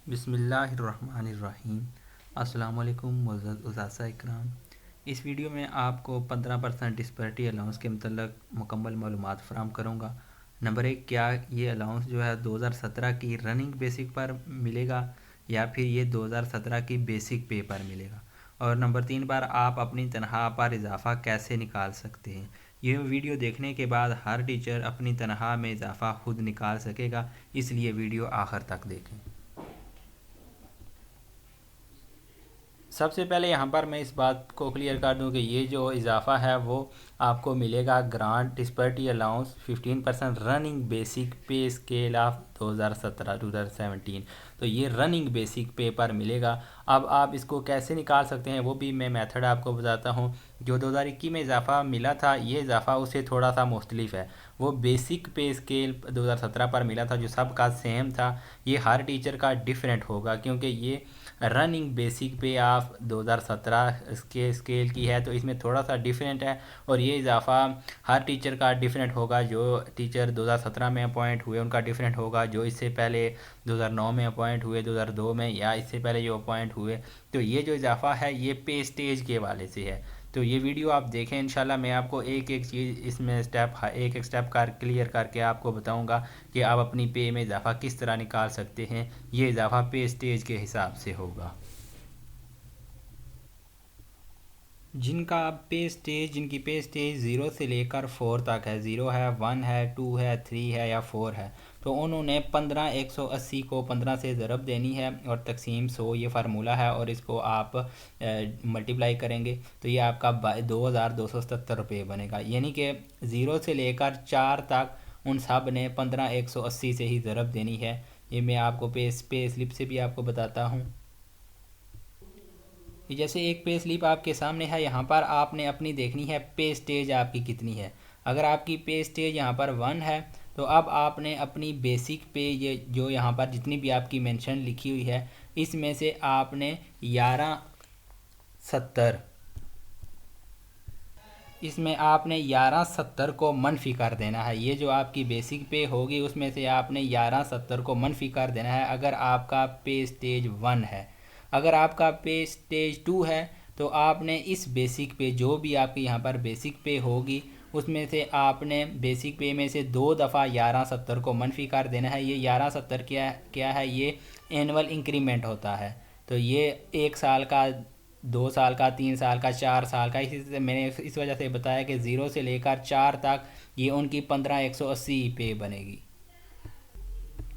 बिस्मिल्लाहिर्रहमानिर्रहीम। अस्सलाम वालेकुम मुअज़्ज़ज़ उज़ाज़ा इकराम। इस वीडियो में आपको 15% डिस्पैरिटी अलाउंस के मतलब मुकम्मल मालूमात फ़राहम करूँगा। नंबर एक, क्या ये अलाउंस जो है 2017 की रनिंग बेसिक पर मिलेगा या फिर ये 2017 की बेसिक पे पर मिलेगा। और नंबर तीन पर आप अपनी तनख्वाह पर इजाफ़ा कैसे निकाल सकते हैं। ये वीडियो देखने के बाद हर टीचर अपनी तनख्वाह में इजाफ़ा खुद निकाल सकेगा, इसलिए वीडियो आखिर तक देखें। सबसे पहले यहाँ पर मैं इस बात को क्लियर कर दूँ कि ये जो इजाफ़ा है वो आपको मिलेगा grant disparity allowance 15% running basic pay scale of 2017-2017। तो ये रनिंग बेसिक पे पर मिलेगा। अब आप इसको कैसे निकाल सकते हैं वो भी मैं मेथड आपको बताता हूँ। जो 2021 में इजाफ़ा मिला था, ये इजाफ़ा उससे थोड़ा सा मुख्तलिफ है। वो बेसिक पे स्केल 2017 पर मिला था जो सबका सेम था। ये हर टीचर का डिफरेंट होगा क्योंकि ये रनिंग बेसिक पे आप 2017 के स्केल की है, तो इसमें थोड़ा सा डिफरेंट है। और ये इजाफ़ा हर टीचर का डिफरेंट होगा। जो टीचर 2017 में अपॉइंट हुए उनका डिफरेंट होगा, जो इससे पहले 2009 में अपॉइंट हुए, 2002 में, या इससे पहले जो अपॉइंट हुए। तो ये जो इजाफ़ा है ये पे स्टेज के वाले से है। तो ये वीडियो आप देखें, इंशाल्लाह मैं आपको एक एक चीज़ इसमें एक एक स्टेप कर क्लियर करके आपको बताऊंगा कि आप अपनी पे में इजाफ़ा किस तरह निकाल सकते हैं। ये इजाफ़ा पे स्टेज के हिसाब से होगा। जिनकी पे स्टेज 0 से लेकर 4 तक है, 0 है, 1 है, 2 है, 3 है या 4 है, तो उन्होंने 15/180 को 15 से ज़रब देनी है और तकसीम 100 ये फार्मूला है। और इसको आप मल्टीप्लाई करेंगे तो ये आपका 2277 रुपये बनेगा। यानी कि 0 से लेकर 4 तक उन सब ने 15/180 से ही ज़रब देनी है। ये मैं आपको पे स्लिप से भी आपको बताता हूँ। कि जैसे एक पे स्लिप आपके सामने है, यहाँ पर आपने अपनी देखनी है पे स्टेज आपकी कितनी है। अगर आपकी पे स्टेज यहाँ पर 1 है तो अब आपने अपनी बेसिक पे, ये जो यहाँ पर जितनी भी आपकी मेंशन लिखी हुई है, इसमें से आपने 1170 इसमें आपने 1170 को मनफी कर देना है। ये जो आपकी बेसिक पे होगी उसमें से आपने 1170 को मनफी कर देना है अगर आपका पे स्टेज 1 है। अगर आपका पे स्टेज 2 है तो आपने इस बेसिक पे, जो भी आपकी यहाँ पर बेसिक पे होगी, उसमें से आपने बेसिक पे में से 2 दफ़ा 1170 को मनफी कर देना है। ये 1170 क्या है, ये एनुअल इंक्रीमेंट होता है। तो ये 1 साल का, 2 साल का, 3 साल का, 4 साल का, इसी से मैंने इस वजह से बताया कि 0 से लेकर 4 तक ये उनकी 15/180 पे बनेगी।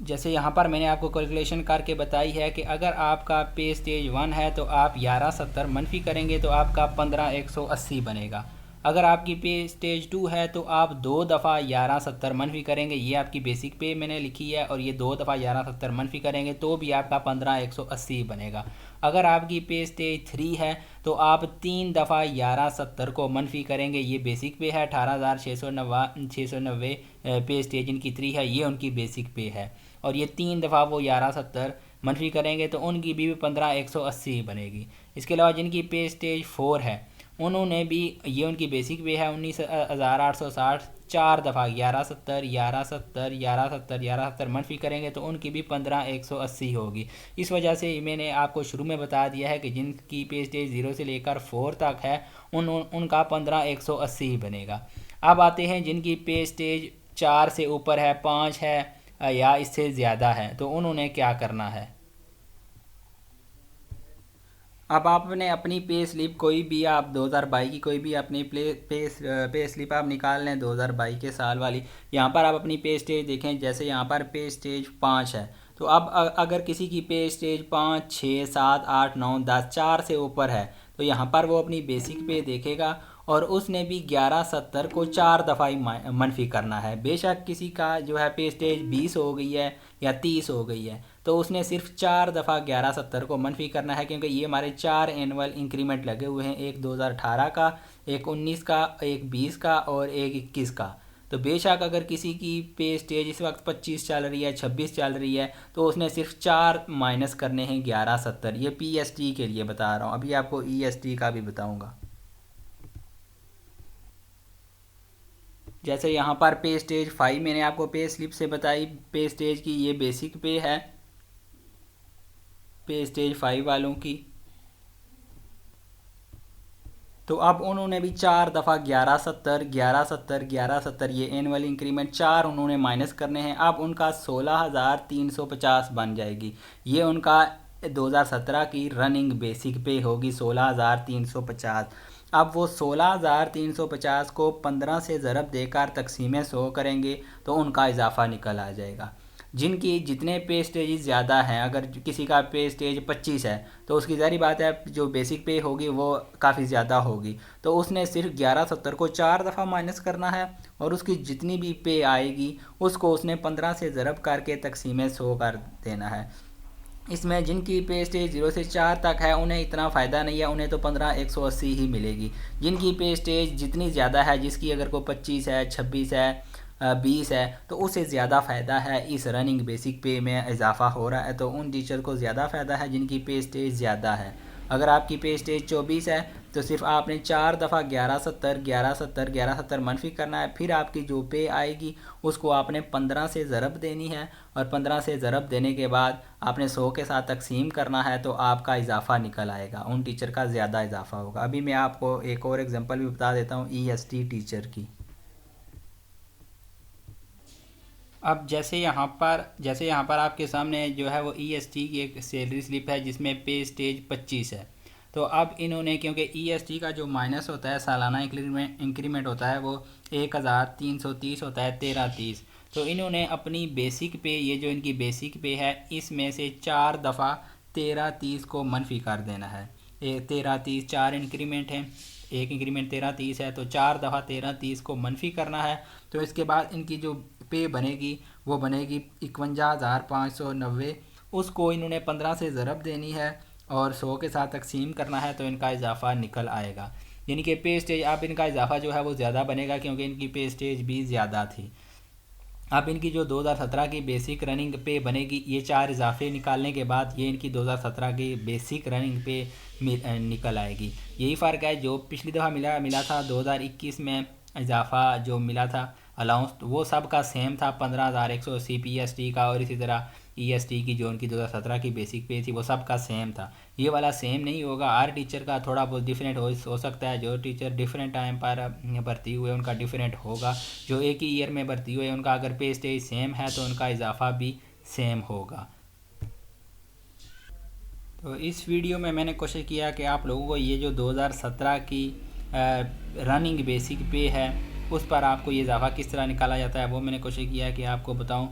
जैसे यहाँ पर मैंने आपको कैलकुलेशन करके बताई है कि अगर आपका पे स्टेज 1 है तो आप 1170 मनफी करेंगे तो आपका 15/180 बनेगा। अगर आपकी पे स्टेज 2 है तो आप 2 दफ़ा 1170 मनफी करेंगे, ये आपकी बेसिक पे मैंने लिखी है, और ये 2 दफ़ा 1170 मनफी करेंगे तो भी आपका 15/180 बनेगा। अगर आपकी पे स्टेज 3 है तो आप 3 दफ़ा 1170 को मनफी करेंगे, ये बेसिक पे है। 18,690 पे स्टेज इनकी 3 है, ये उनकी बेसिक पे है। और ये 3 दफ़ा वो 1170 मनफी करेंगे तो उनकी भी 15/180 बनेगी। इसके अलावा जिनकी पे स्टेज 4 है उन्होंने भी, ये उनकी बेसिक पे है, 19,860, 4 दफ़ा 1170 1170 1170 1170 मनफी करेंगे तो उनकी भी 15/180 होगी। इस वजह से मैंने आपको शुरू में बता दिया है कि जिनकी पे स्टेज 0 से लेकर 4 तक है उनका 15/180 बनेगा। अब आते हैं जिनकी पे स्टेज 4 से ऊपर है, 5 है या इससे ज़्यादा है, तो उन्होंने क्या करना है। अब आपने अपनी पे स्लिप कोई भी, आप 2022 की कोई भी अपनी पे स्लिप आप निकाल लें 2022 के साल वाली। यहाँ पर आप अपनी पे स्टेज देखें, जैसे यहाँ पर पे स्टेज 5 है, तो अब अगर किसी की पे स्टेज 5, 6, 7, 8, 9, 10, 4 से ऊपर है तो यहाँ पर वो अपनी बेसिक पे देखेगा और उसने भी 1170 को 4 दफ़ा ही मनफी करना है। बेशक किसी का जो है पे स्टेज 20 हो गई है या 30 हो गई है तो उसने सिर्फ 4 दफ़ा 1170 को मनफी करना है, क्योंकि ये हमारे 4 एनुअल इंक्रीमेंट लगे हुए हैं, एक 2018 का, एक 19 का, एक 20 का और एक 21 का। तो बेशक अगर किसी की पे स्टेज इस वक्त 25 चल रही है, 26 चल रही है, तो उसने सिर्फ 4 माइनस करने हैं 1170। ये पीएसटी के लिए बता रहा हूँ, अभी आपको ईएसटी का भी बताऊँगा। जैसे यहाँ पर पे स्टेज 5 मैंने आपको पे स्लिप से बताई, पे स्टेज की ये बेसिक पे है। पे स्टेज 5 वालों की, तो अब उन्होंने भी 4 दफ़ा 1170 1170 1170 ये एनुअल इंक्रीमेंट 4 उन्होंने माइनस करने हैं। अब उनका 16,350 बन जाएगी। ये उनका 2017 की रनिंग बेसिक पे होगी 16,350। अब वो 16,350 को 15 से ज़रब देकर तकसीम 100 करेंगे तो उनका इजाफा निकल आ जाएगा। जिनकी जितने पे स्टेज ज़्यादा हैं, अगर किसी का पे स्टेज 25 है तो उसकी ज़ाहिर बात है जो बेसिक पे होगी वो काफ़ी ज़्यादा होगी, तो उसने सिर्फ 1170 को 4 दफ़ा माइनस करना है और उसकी जितनी भी पे आएगी उसको उसने 15 से ज़रब करके तकसीम 100 कर देना है। इसमें जिनकी पे स्टेज 0 से 4 तक है उन्हें इतना फ़ायदा नहीं है, उन्हें तो 15,180 ही मिलेगी। जिनकी पे स्टेज जितनी ज़्यादा है, जिसकी अगर कोई 25 है, 26 है, 20 है, तो उसे ज़्यादा फ़ायदा है। इस रनिंग बेसिक पे में इजाफा हो रहा है तो उन टीचर को ज़्यादा फ़ायदा है जिनकी पे स्टेज ज़्यादा है। अगर आपकी पे स्टेज 24 है तो सिर्फ आपने 4 दफ़ा 1170 1170 1170 मनफी करना है। फिर आपकी जो पे आएगी उसको आपने 15 से ज़रब देनी है और 15 से ज़रब देने के बाद आपने 100 के साथ तकसीम करना है तो आपका इजाफा निकल आएगा, उन टीचर का ज़्यादा इजाफा होगा। अभी मैं आपको एक और एग्जांपल भी बता देता हूँ EST टीचर की। अब जैसे यहाँ पर आपके सामने जो है वो EST की एक सैलरी स्लिप है जिसमें पे स्टेज 25 है। तो अब इन्होंने, क्योंकि EST का जो माइनस होता है सालाना इंक्रीमेंट होता है वो 1,330 होता है 1330। तो इन्होंने अपनी बेसिक पे, ये जो इनकी बेसिक पे है इसमें से 4 दफ़ा 1330 को मनफी कर देना है। 1330 4 इंक्रीमेंट है, एक इंक्रीमेंट 1330 है तो 4 दफ़ा 1330 को मनफी करना है। तो इसके बाद इनकी जो पे बनेगी वो बनेगी 51,590। उसको इन्होंने 15 से ज़रब देनी है और 100 के साथ तकसीम करना है तो इनका इजाफा निकल आएगा। यानी कि पे स्टेज, अब इनका इजाफा जो है वो ज़्यादा बनेगा क्योंकि इनकी पे स्टेज भी ज़्यादा थी। अब इनकी जो 2017 की बेसिक रनिंग पे बनेगी, ये 4 इजाफे निकालने के बाद ये इनकी 2017 की बेसिक रनिंग पे निकल आएगी। यही फ़र्क है जो पिछली दफ़ा मिला था 2021 में इजाफा जो मिला था अलाउंस, तो वो सब का सेम था 15,180 PST का, और इसी तरह EST की जो उनकी 2017 की बेसिक पे थी वो सब का सेम था। ये वाला सेम नहीं होगा, हर टीचर का थोड़ा बहुत डिफरेंट हो सकता है। जो टीचर डिफरेंट टाइम पर भर्ती हुए उनका डिफरेंट होगा, जो एक ही ईयर में भर्ती हुए उनका अगर पे स्टेज सेम है तो उनका इजाफा भी सेम होगा। तो इस वीडियो में मैंने कोशिश किया कि आप लोगों को ये जो 2017 की रनिंग बेसिक पे है उस पर आपको ये इजाफा किस तरह निकाला जाता है वो मैंने कोशिश किया कि आपको बताऊं।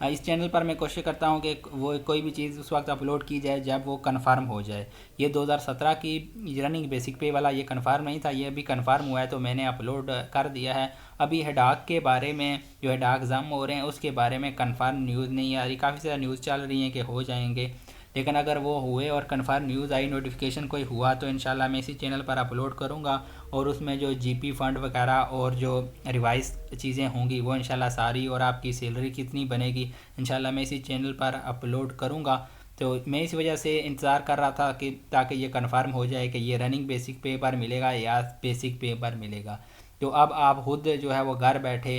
इस चैनल पर मैं कोशिश करता हूं कि वो कोई भी चीज़ उस वक्त अपलोड की जाए जब वो कंफर्म हो जाए। ये 2017 की रनिंग बेसिक पे वाला ये कंफर्म नहीं था, ये अभी कंफर्म हुआ है तो मैंने अपलोड कर दिया है। अभी हेडाक के बारे में, जो हेडाक एग्ज़ाम हो रहे हैं उसके बारे में कंफर्म न्यूज़ नहीं आ रही। काफ़ी सारी न्यूज़ चल रही हैं कि हो जाएंगे, लेकिन अगर वो हुए और कंफर्म न्यूज़ आई, नोटिफिकेशन कोई हुआ तो इंशाल्लाह मैं इसी चैनल पर अपलोड करूँगा। और उसमें जो GP फंड वगैरह और जो रिवाइज चीज़ें होंगी वो इंशाल्लाह सारी, और आपकी सैलरी कितनी बनेगी इंशाल्लाह मैं इसी चैनल पर अपलोड करूँगा। तो मैं इस वजह से इंतज़ार कर रहा था कि ताकि ये कंफर्म हो जाए कि ये रनिंग बेसिक पे पर मिलेगा या बेसिक पे पर मिलेगा। तो अब आप खुद जो है वो घर बैठे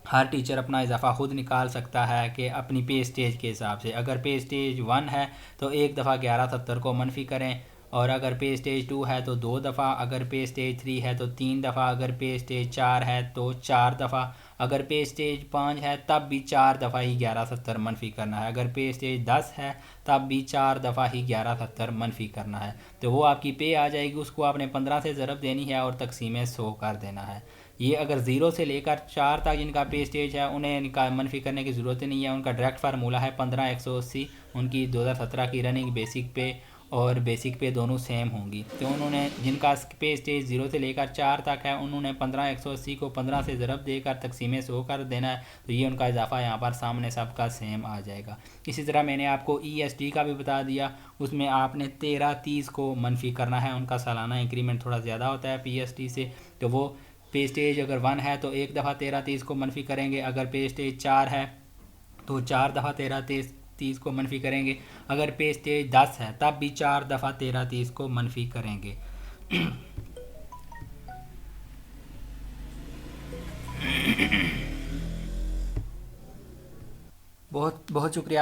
हर टीचर अपना इजाफा खुद निकाल सकता है कि अपनी पे स्टेज के हिसाब से। अगर पे स्टेज 1 है तो 1 दफ़ा 1170 को मनफी करें, और अगर पे स्टेज 2 है तो 2 दफ़ा, अगर पे स्टेज 3 है तो 3 दफ़ा, अगर पे स्टेज 4 है तो 4 दफ़ा, अगर पे स्टेज 5 है तब भी 4 दफ़ा ही 1170 मनफी करना है, अगर पे स्टेज 10 है तब भी 4 दफ़ा ही 1170 मनफी करना है। तो वो आपकी पे आ जाएगी, उसको आपने 15 से ज़रब देनी है और तकसीम 100 कर देना है। ये अगर 0 से लेकर 4 तक जिनका पे स्टेज है उन्हें इनका मनफी करने की ज़रूरत नहीं है। उनका डायरेक्ट फार्मूला है 15,180, उनकी 2017 की रनिंग बेसिक पे और बेसिक पे दोनों सेम होंगी। तो उन्होंने जिनका पे स्टेज 0 से लेकर 4 तक है उन्होंने 15,180 को 15 से ज़रब देकर तकसीम 100 कर देना है, तो ये उनका इजाफा यहाँ पर सामने सबका सेम आ जाएगा। इसी तरह मैंने आपको EST का भी बता दिया, उसमें आपने 1330 को मनफी करना है। उनका सालाना इंक्रीमेंट थोड़ा ज़्यादा होता है PST से। तो वो पे स्टेज अगर 1 है तो 1 दफ़ा 1330 को मनफी करेंगे, अगर पे स्टेज 4 है तो 4 दफ़ा 1330 को मनफी करेंगे, अगर पे स्टेज 10 है तब भी 4 दफ़ा 1330 को मनफी करेंगे। बहुत बहुत शुक्रिया।